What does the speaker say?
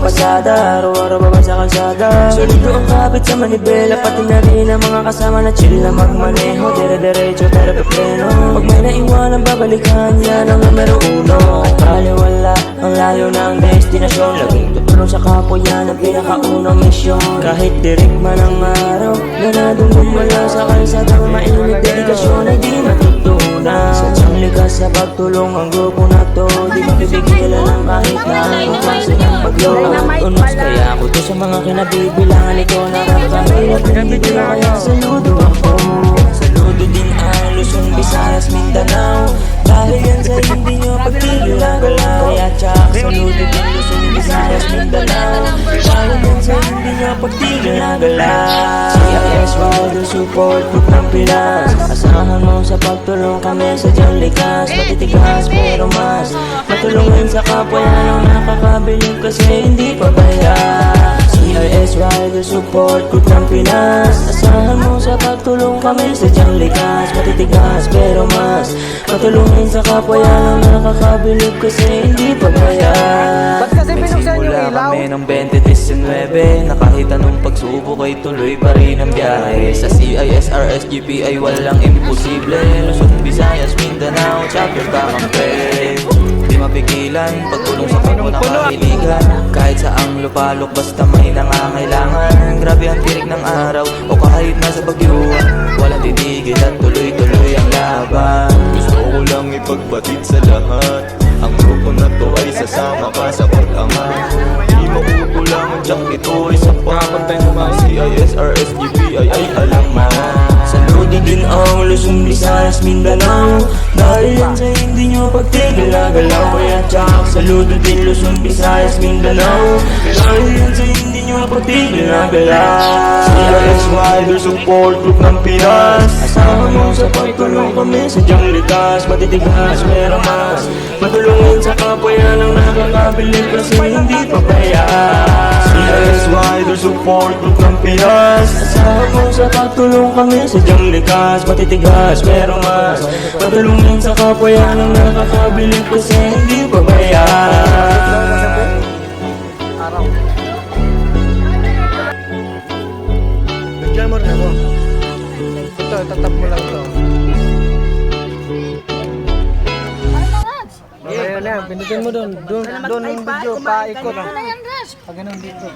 pasada, araw-araw baba sa kalsada. Solido ang kapit sa manibela, pati na rin ang mga kasama na chill na magmaneho. Dire-diretso pero pepleno, pag may naiwanan babalikan, yan ang numero uno. At baliwala ang layo ng destinasyon, laging tutulong sa kapwa, yan ang pinakaunang misyon. Kahit direk man ang araw, ganadong gumala sa kalsada, mainit dedikasyon ay di matutunan. Sadyang likas sa pagtulong ang grupo na to, di mapipigilan ng kahit na anong klase ng bagyo. Unos kaya ako to sa mga kinabibilangan, ikaw nakakahirap, hindi kaya saludo ako. Saludo din ang Luzon, Visayas, Mindanao, dahil yan sa hindi nyo pagtigil ang galaw. Kaya tsak, saludo din Luzon, Visayas, Mindanao, dahil yan sa hindi nyo pagtigil ang galaw. CISY, the support group ng Pinas, asahan mo sa pagtulong kami sa diyang likas. Matitigas pero mas matulungin sa kapwa, yan ang nakakabilib kasi hindi pabaya. CISY, the support group ng Pinas, asahan mo sa pagtulong kami sa diyang likas. Matitigas pero mas matulungin sa kapwa, yan ang nakakabilib kasi hindi pabaya. Ba't kasi binuksan yung ilaw? Kami ng 2019 na kahit anong pagsubok ay tuloy pa rin ang biyahe. Sa CISRSGP ay walang imposible. Luzon, Visayas, Mindanao, chapter kakampi. Di mapigilan, pagtulong sa kapwa na kahiligan. Kahit saang lupalok basta may nangangailangan. Grabe ang tirik ng araw o kahit nasa bagyuan, walang titigil at tuloy-tuloy ang laban. Gusto ko lang ipagbatid sa lahat, ang grupo na to ay sasama ka sa pag-angat. Di makukulangan dyan, ito ay sapat. CISRSGP ay alam mo. Saludo din ang Luzon, Visayas, Mindanao, dahil yan sa hindi nyo pagtigil na galaw. Kaya tsak, saludo din Luzon, Visayas, Mindanao, dahil yan sa hindi nyo pagtigil na galaw. CISY, the support group ng Pinas, asahan mo sa pagtulong kami sa diyang likas. Matitigas pero mas matulungin sa kapwa, yan ang nakakabilib kasi hindi papaya. CISY, the support group ng Pinas, asahan mo sa pagtulong kami sa diyang likas. Matitigas pero mas matulungin sa kapwa, yan ang nakakabilib kasi hindi papaya. Araw. Bigyan mo rin ako. Ito, tatap mo lang ito. Okay, yan na yan. Pinutin mo doon. Doon yung video, paikot. Pag ganun dito.